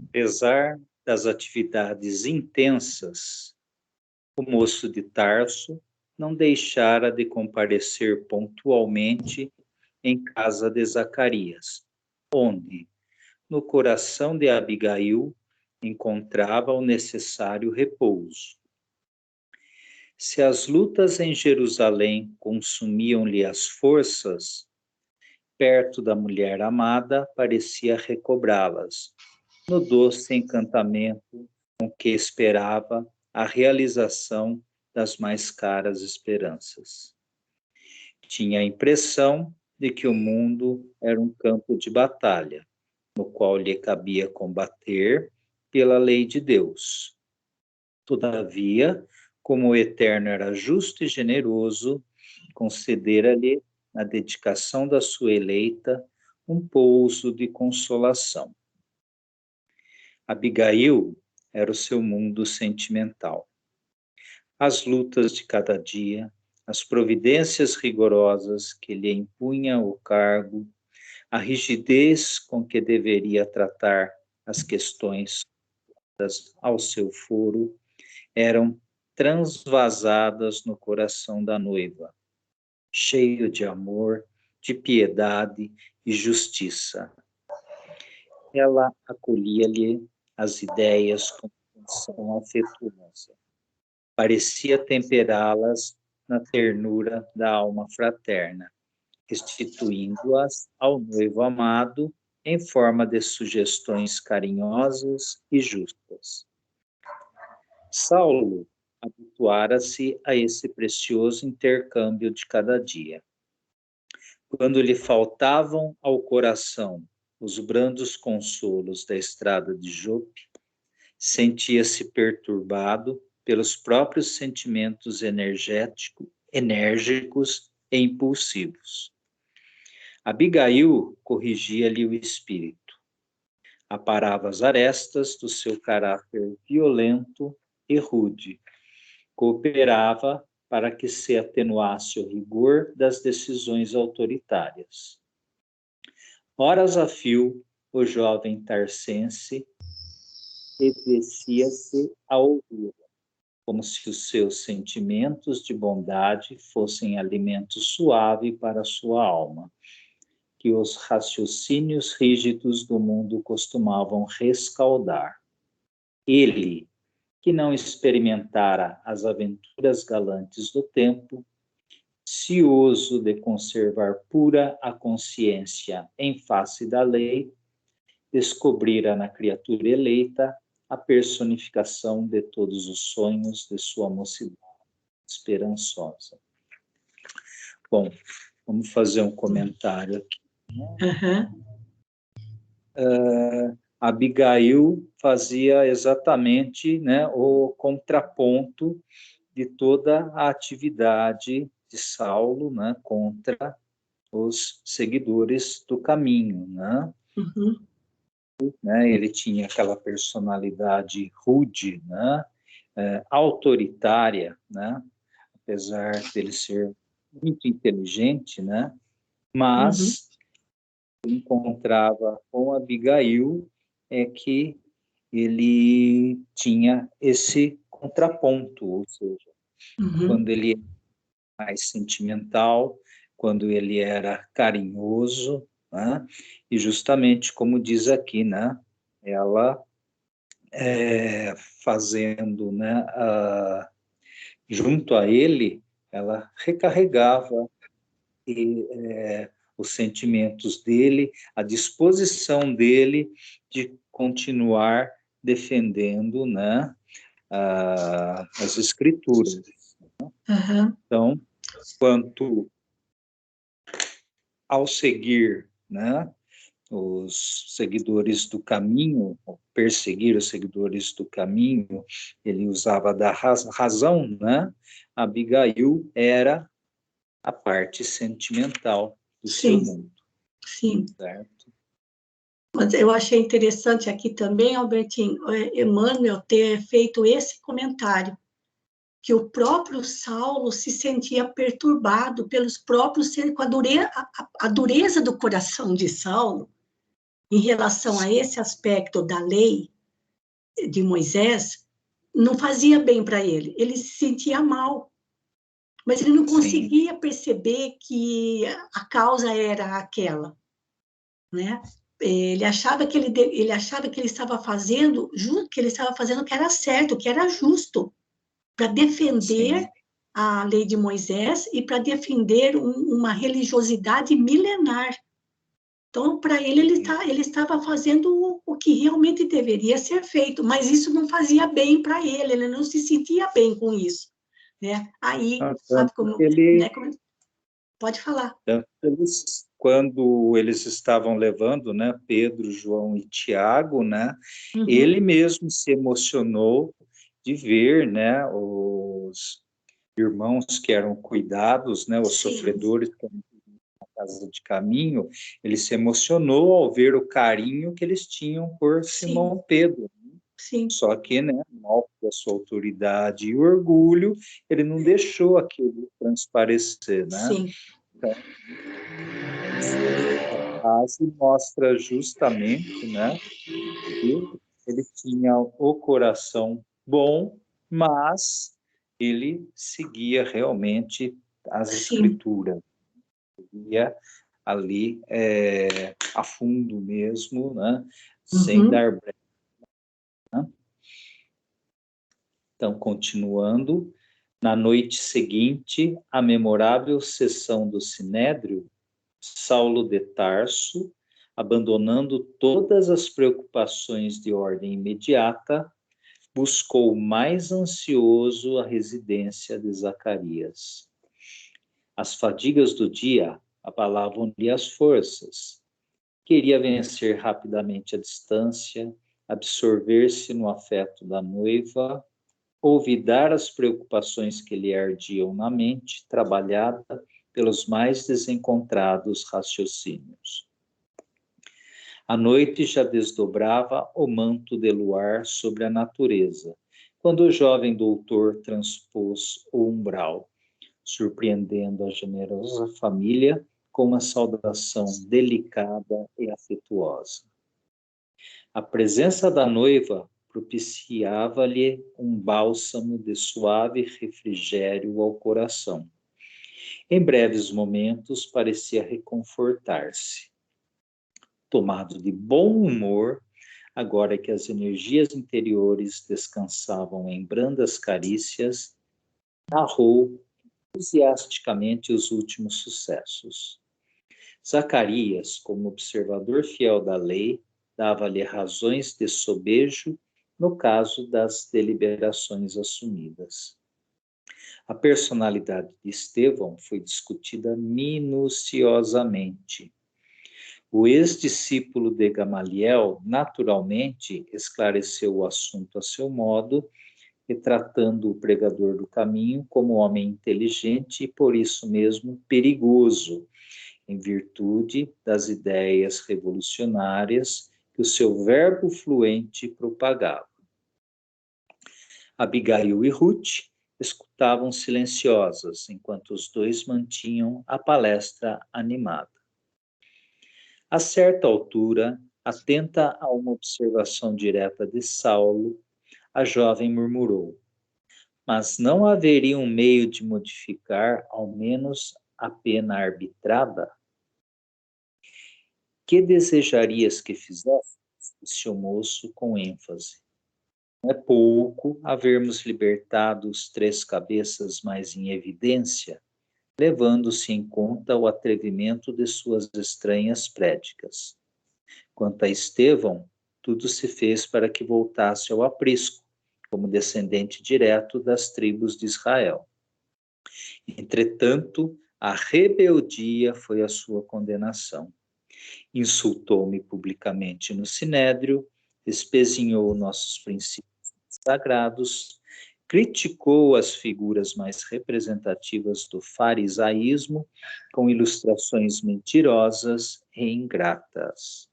Apesar das atividades intensas, o moço de Tarso não deixara de comparecer pontualmente em casa de Zacarias, onde, no coração de Abigail, encontrava o necessário repouso. Se as lutas em Jerusalém consumiam-lhe as forças, perto da mulher amada parecia recobrá-las, no doce encantamento com que esperava a realização das mais caras esperanças. Tinha a impressão de que o mundo era um campo de batalha, no qual lhe cabia combater pela lei de Deus. Todavia, como o Eterno era justo e generoso, concedera-lhe, na dedicação da sua eleita, um pouso de consolação. Abigail era o seu mundo sentimental. As lutas de cada dia, as providências rigorosas que lhe impunha o cargo, a rigidez com que deveria tratar as questões ao seu foro, eram transvasadas no coração da noiva, cheio de amor, de piedade e justiça. Ela acolhia-lhe as ideias com atenção afetuosa. Parecia temperá-las na ternura da alma fraterna, restituindo-as ao noivo amado em forma de sugestões carinhosas e justas. Saulo habituara-se a esse precioso intercâmbio de cada dia. Quando lhe faltavam ao coração os brandos consolos da estrada de Jope, sentia-se perturbado pelos próprios sentimentos enérgicos e impulsivos. Abigail corrigia-lhe o espírito, aparava as arestas do seu caráter violento e rude, cooperava para que se atenuasse o rigor das decisões autoritárias. Horas a fio, o jovem tarcense entristecia-se a ouvi-la, como se os seus sentimentos de bondade fossem alimento suave para sua alma, que os raciocínios rígidos do mundo costumavam rescaldar. Ele, que não experimentara as aventuras galantes do tempo, cioso de conservar pura a consciência em face da lei, descobrira na criatura eleita a personificação de todos os sonhos de sua mocidade esperançosa. Bom, vamos fazer um comentário aqui. Abigail fazia exatamente, né, o contraponto de toda a atividade de Saulo, né, contra os seguidores do caminho, né? Né, ele tinha aquela personalidade rude, né, autoritária, né, apesar dele ser muito inteligente, né, mas encontrava com Abigail é que ele tinha esse contraponto, ou seja, quando ele era mais sentimental, quando ele era carinhoso, né? E justamente como diz aqui, né? Ela fazendo, né? Junto a ele, ela recarregava os sentimentos dele, a disposição dele de continuar defendendo, né? As escrituras. Então, quanto ao seguir, né, os seguidores do caminho, ou perseguir os seguidores do caminho, ele usava da razão, né? Abigail era a parte sentimental do seu mundo. Sim. Certo? Mas eu achei interessante aqui também, Albertinho, Emmanuel ter feito esse comentário, que o próprio Saulo se sentia perturbado pelos próprios seres, com a dureza do coração de Saulo em relação a esse aspecto da lei de Moisés, não fazia bem para ele se sentia mal, mas ele não conseguia perceber que a causa era aquela, né? Ele achava que ele estava fazendo, que ele estava fazendo o que era certo, o que era justo, para defender a lei de Moisés e para defender uma religiosidade milenar. Então, para ele, ele estava fazendo o que realmente deveria ser feito, mas isso não fazia bem para ele não se sentia bem com isso. Né? Aí, sabe como, né, pode falar. Quando eles estavam levando, né, Pedro, João e Tiago, né, ele mesmo se emocionou de ver, né, os irmãos que eram cuidados, né, os sofredores que eram na casa de caminho, ele se emocionou ao ver o carinho que eles tinham por Simão Pedro. Só que, né, mal da sua autoridade e orgulho, ele não deixou aquilo transparecer, né? Então, a frase mostra justamente, né, que ele tinha o coração bom, mas ele seguia realmente as escrituras, seguia ali a fundo mesmo, né, sem dar brecha. Né? Então, continuando, na noite seguinte, à memorável sessão do Sinédrio, Saulo de Tarso, abandonando todas as preocupações de ordem imediata, buscou mais ansioso a residência de Zacarias. As fadigas do dia abalavam-lhe as forças. Queria vencer rapidamente a distância, absorver-se no afeto da noiva, olvidar as preocupações que lhe ardiam na mente, trabalhada pelos mais desencontrados raciocínios. A noite já desdobrava o manto de luar sobre a natureza, quando o jovem doutor transpôs o umbral, surpreendendo a generosa família com uma saudação delicada e afetuosa. A presença da noiva propiciava-lhe um bálsamo de suave refrigério ao coração. Em breves momentos, parecia reconfortar-se. Tomado de bom humor, agora que as energias interiores descansavam em brandas carícias, narrou entusiasticamente os últimos sucessos. Zacarias, como observador fiel da lei, dava-lhe razões de sobejo no caso das deliberações assumidas. A personalidade de Estevão foi discutida minuciosamente. O ex-discípulo de Gamaliel, naturalmente, esclareceu o assunto a seu modo, retratando o pregador do caminho como homem inteligente e, por isso mesmo, perigoso, em virtude das ideias revolucionárias que o seu verbo fluente propagava. Abigail e Ruth escutavam silenciosas, enquanto os dois mantinham a palestra animada. A certa altura, atenta a uma observação direta de Saulo, a jovem murmurou: mas não haveria um meio de modificar, ao menos, a pena arbitrada? Que desejarias que fizesse? Disse o moço com ênfase. Não é pouco havermos libertado os 3 cabeças mais em evidência, levando-se em conta o atrevimento de suas estranhas prédicas. Quanto a Estevão, tudo se fez para que voltasse ao aprisco, como descendente direto das tribos de Israel. Entretanto, a rebeldia foi a sua condenação. Insultou-me publicamente no sinédrio, espezinhou nossos princípios sagrados, criticou as figuras mais representativas do farisaísmo com ilustrações mentirosas e ingratas.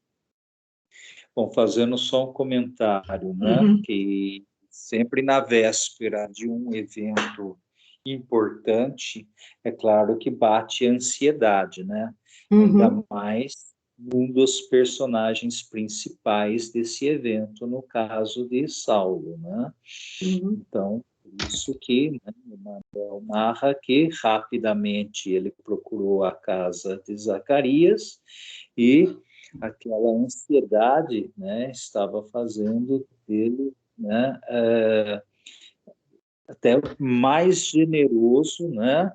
Bom, fazendo só um comentário, né, que sempre na véspera de um evento importante, é claro que bate a ansiedade, né? Ainda mais um dos personagens principais desse evento, no caso de Saulo, né? Então, isso que, né, Emmanuel narra que rapidamente ele procurou a casa de Zacarias e aquela ansiedade, né, estava fazendo dele, né, até mais generoso, né,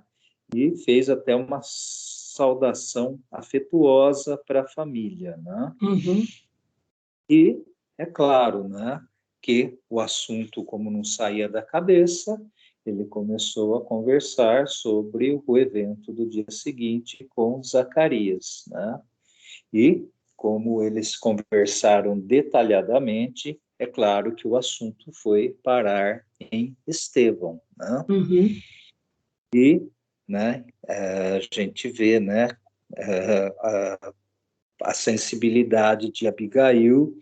e fez até uma saudação afetuosa para a família, né? E é claro, né, que o assunto, como não saía da cabeça, ele começou a conversar sobre o evento do dia seguinte com Zacarias, né? E como eles conversaram detalhadamente, é claro que o assunto foi parar em Estevão, né? E, né, a gente vê, né, a sensibilidade de Abigail,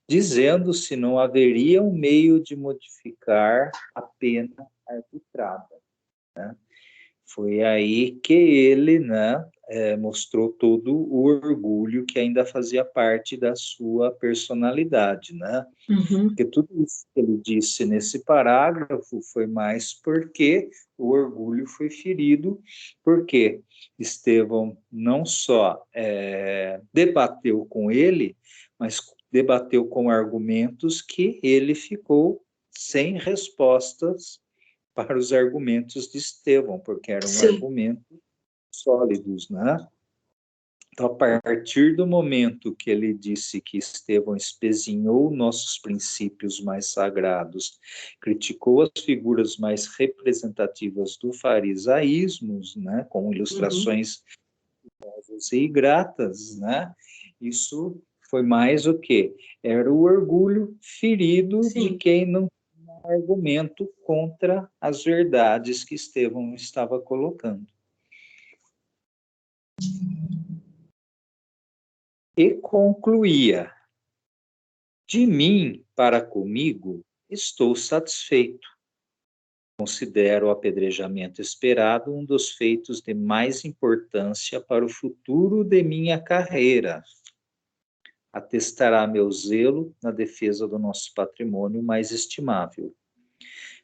dizendo se não haveria um meio de modificar a pena arbitrada, né? Foi aí que ele, né, mostrou todo o orgulho que ainda fazia parte da sua personalidade, né? Porque tudo isso que ele disse nesse parágrafo foi mais porque o orgulho foi ferido, porque Estevão não só debateu com ele, mas debateu com argumentos que ele ficou sem respostas para os argumentos de Estevão, porque eram argumentos sólidos, né? Então, a partir do momento que ele disse que Estevão espezinhou nossos princípios mais sagrados, criticou as figuras mais representativas do farisaísmo, né, com ilustrações e ingratas, né? Isso foi mais o quê? Era o orgulho ferido de quem não tinha argumento contra as verdades que Estevão estava colocando. E concluía: de mim para comigo estou satisfeito. Considero o apedrejamento esperado um dos feitos de mais importância para o futuro de minha carreira. atestará meu zelo na defesa do nosso patrimônio mais estimável.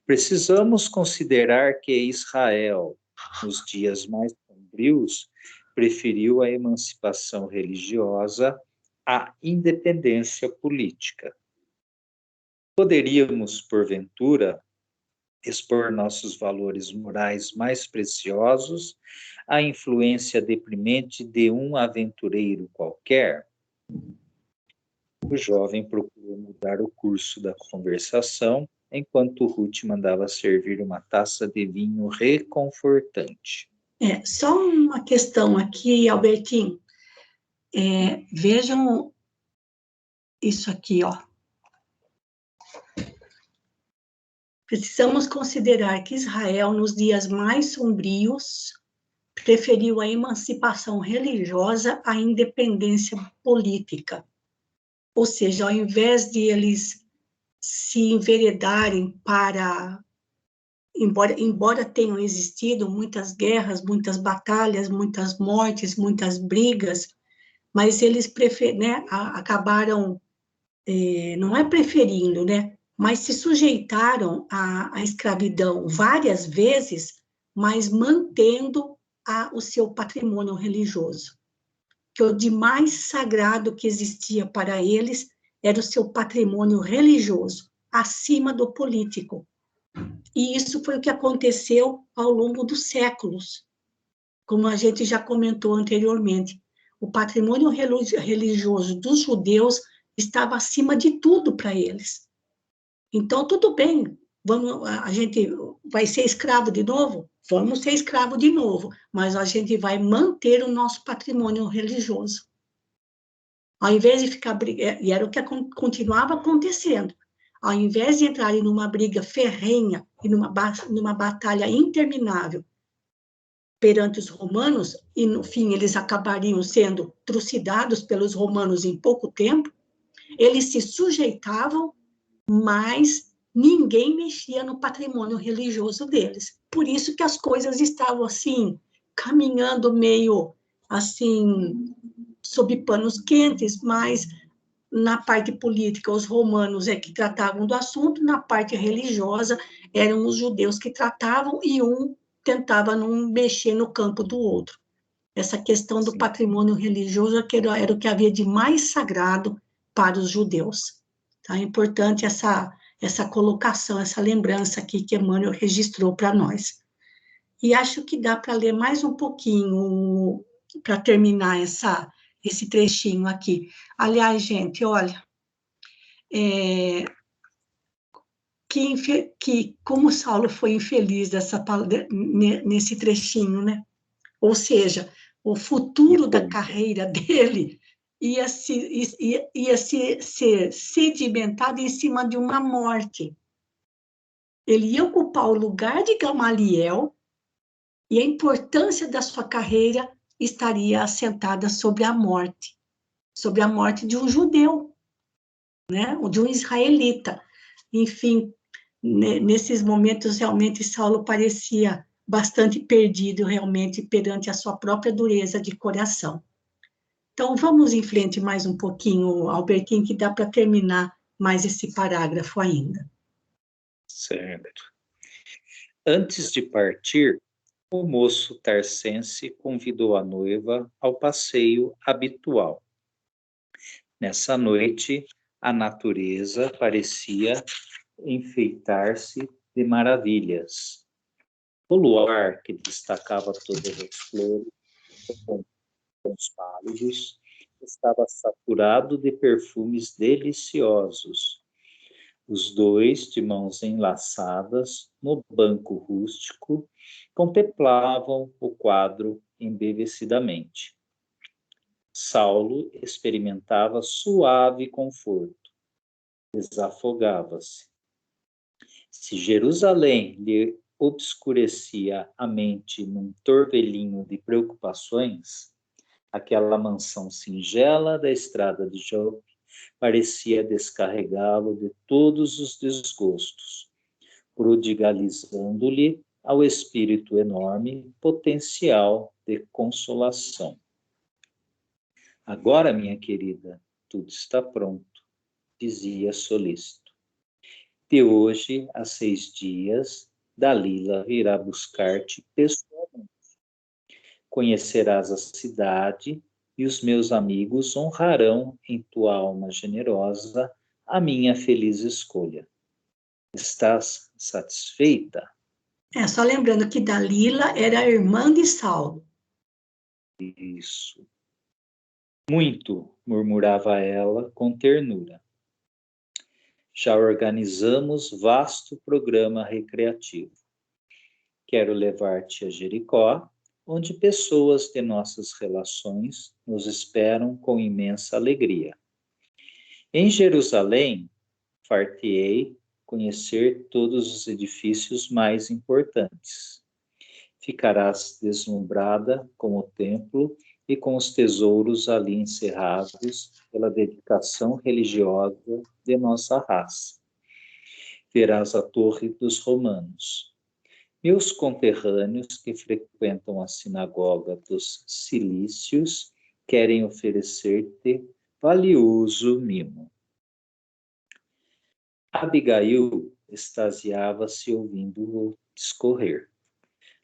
Precisamos considerar que Israel, nos dias mais sombrios, preferiu a emancipação religiosa à independência política. Poderíamos, porventura, expor nossos valores morais mais preciosos à influência deprimente de um aventureiro qualquer? O jovem procurou mudar o curso da conversação, enquanto Ruth mandava servir uma taça de vinho reconfortante. Só uma questão aqui, Albertinho. Vejam isso aqui, ó. Precisamos considerar que Israel, nos dias mais sombrios, preferiu a emancipação religiosa à independência política. Ou seja, ao invés de eles se enveredarem para... Embora tenham existido muitas guerras, muitas batalhas, muitas mortes, muitas brigas, mas eles acabaram, não é preferindo, né? Mas se sujeitaram à escravidão várias vezes, mas mantendo o seu patrimônio religioso. Que o de mais sagrado que existia para eles era o seu patrimônio religioso, acima do político. E isso foi o que aconteceu ao longo dos séculos, como a gente já comentou anteriormente. O patrimônio religioso dos judeus estava acima de tudo para eles. Então, tudo bem, a gente vai ser escravo de novo? Vamos ser escravo de novo, mas a gente vai manter o nosso patrimônio religioso. Ao invés de ficar brigando, e era o que continuava acontecendo, ao invés de entrarem numa briga ferrenha e numa batalha interminável perante os romanos, e no fim eles acabariam sendo trucidados pelos romanos em pouco tempo, eles se sujeitavam, mas ninguém mexia no patrimônio religioso deles. Por isso que as coisas estavam assim, caminhando meio assim, sob panos quentes, mas na parte política os romanos que tratavam do assunto, na parte religiosa eram os judeus que tratavam e um tentava não mexer no campo do outro. Essa questão do patrimônio religioso era o que havia de mais sagrado para os judeus. Tá? É importante essa colocação, essa lembrança aqui que Emmanuel registrou para nós. E acho que dá para ler mais um pouquinho, para terminar esse trechinho aqui. Aliás, gente, olha, como Saulo foi infeliz nesse trechinho, né? Ou seja, o futuro da carreira dele ia ser sedimentado em cima de uma morte. Ele ia ocupar o lugar de Gamaliel e a importância da sua carreira estaria assentada sobre a morte de um judeu, né? De um israelita. Enfim, nesses momentos, realmente, Saulo parecia bastante perdido, realmente, perante a sua própria dureza de coração. Então, vamos em frente mais um pouquinho, Albertinho, que dá para terminar mais esse parágrafo ainda. Certo. Antes de partir, o moço tarcense convidou a noiva ao passeio habitual. Nessa noite, a natureza parecia enfeitar-se de maravilhas. O luar, que destacava todas as flores, com tons pálidos, estava saturado de perfumes deliciosos. Os dois, de mãos enlaçadas, no banco rústico, contemplavam o quadro embevecidamente. Saulo experimentava suave conforto, desafogava-se. Se Jerusalém lhe obscurecia a mente num torvelinho de preocupações, aquela mansão singela da estrada de Jope parecia descarregá-lo de todos os desgostos, prodigalizando-lhe ao espírito enorme potencial de consolação. Agora, minha querida, tudo está pronto, dizia solícito. De hoje a 6 dias, Dalila virá buscar-te pessoalmente. Conhecerás a cidade e os meus amigos honrarão em tua alma generosa a minha feliz escolha. Estás satisfeita? Só lembrando que Dalila era a irmã de Saulo. Isso. Muito, murmurava ela com ternura. Já organizamos vasto programa recreativo. Quero levar-te a Jericó, onde pessoas de nossas relações nos esperam com imensa alegria. Em Jerusalém, far-te-ei conhecer todos os edifícios mais importantes. Ficarás deslumbrada com o templo e com os tesouros ali encerrados pela dedicação religiosa de nossa raça. Verás a Torre dos Romanos. Meus conterrâneos que frequentam a sinagoga dos Cilícios querem oferecer-te valioso mimo. Abigail extasiava-se ouvindo-o discorrer.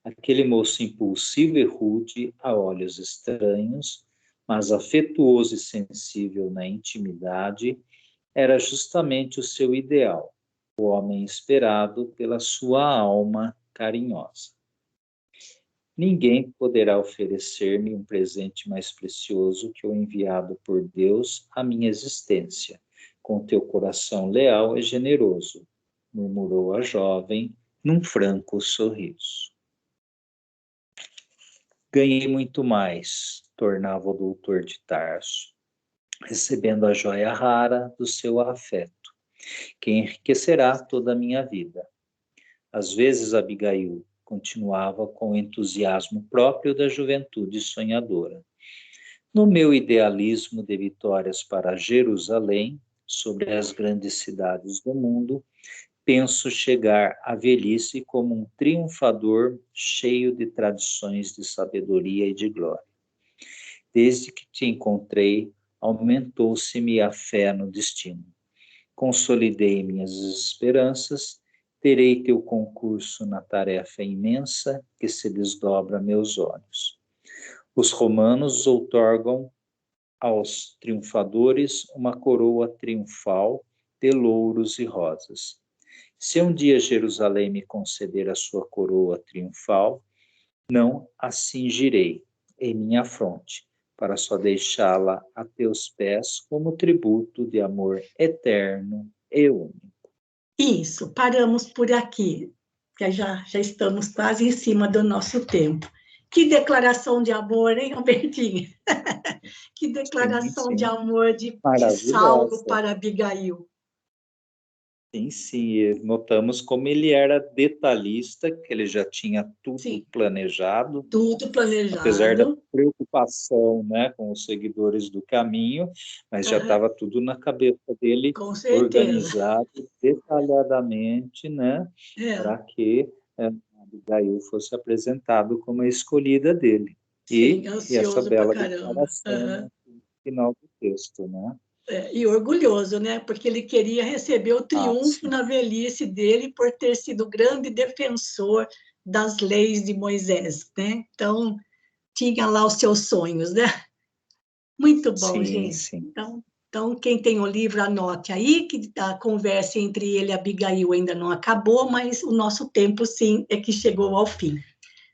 Aquele moço impulsivo e rude, a olhos estranhos, mas afetuoso e sensível na intimidade, era justamente o seu ideal, o homem esperado pela sua alma carinhosa. Ninguém poderá oferecer-me um presente mais precioso que o enviado por Deus à minha existência, com teu coração leal e generoso, murmurou a jovem num franco sorriso. Ganhei muito mais, tornava o doutor de Tarso, recebendo a joia rara do seu afeto, que enriquecerá toda a minha vida. Às vezes, Abigail continuava com o entusiasmo próprio da juventude sonhadora. No meu idealismo de vitórias para Jerusalém, sobre as grandes cidades do mundo, penso chegar à velhice como um triunfador cheio de tradições de sabedoria e de glória. Desde que te encontrei, aumentou-se-me a fé no destino. Consolidei minhas esperanças, terei teu concurso na tarefa imensa que se desdobra a meus olhos. Os romanos outorgam aos triunfadores uma coroa triunfal de louros e rosas. Se um dia Jerusalém me conceder a sua coroa triunfal, não a cingirei em minha fronte, para só deixá-la a teus pés como tributo de amor eterno e único. Isso, paramos por aqui, que já estamos quase em cima do nosso tempo. Que declaração de amor, hein, Albertinho? Que declaração de amor de Saulo para Abigail. Sim, notamos como ele era detalhista, que ele já tinha tudo planejado. Tudo planejado. Apesar da preocupação, né, com os seguidores do caminho, mas já estava tudo na cabeça dele, organizado detalhadamente, né, para que Abigail fosse apresentado como a escolhida dele. Sim, e essa bela declaração no final do texto, né? E orgulhoso, né? Porque ele queria receber o triunfo na velhice dele por ter sido grande defensor das leis de Moisés, né? Então, tinha lá os seus sonhos, né? Muito bom, gente. Sim. Então, quem tem o livro, anote aí, que a conversa entre ele e Abigail ainda não acabou, mas o nosso tempo, sim, é que chegou ao fim.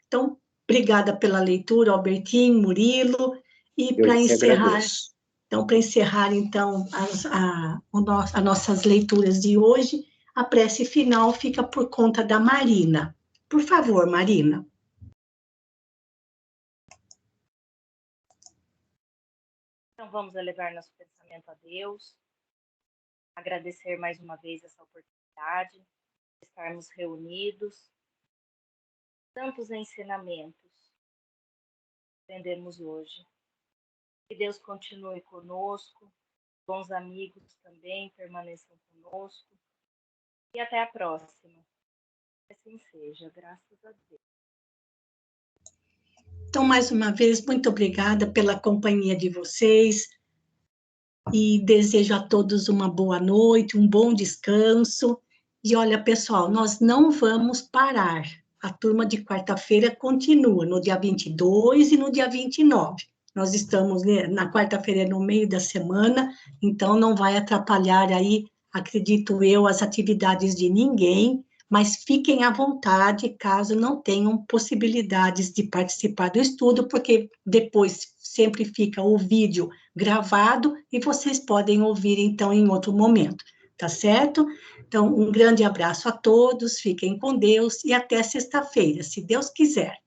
Então, obrigada pela leitura, Albertinho, Murilo, e para encerrar... Então, para encerrar, então, as nossas leituras de hoje, a prece final fica por conta da Marina. Por favor, Marina. Então, vamos elevar nosso pensamento a Deus, agradecer mais uma vez essa oportunidade de estarmos reunidos, tantos ensinamentos que aprendemos hoje. Que Deus continue conosco, bons amigos também permaneçam conosco. E até a próxima. Assim seja, graças a Deus. Então, mais uma vez, muito obrigada pela companhia de vocês. e desejo a todos uma boa noite, um bom descanso. E olha, pessoal, nós não vamos parar. A turma de quarta-feira continua no dia 22 e no dia 29. Nós estamos, né, na quarta-feira no meio da semana, então não vai atrapalhar aí, acredito eu, as atividades de ninguém, mas fiquem à vontade caso não tenham possibilidades de participar do estudo, porque depois sempre fica o vídeo gravado e vocês podem ouvir, então, em outro momento, tá certo? Então, um grande abraço a todos, fiquem com Deus e até sexta-feira, se Deus quiser.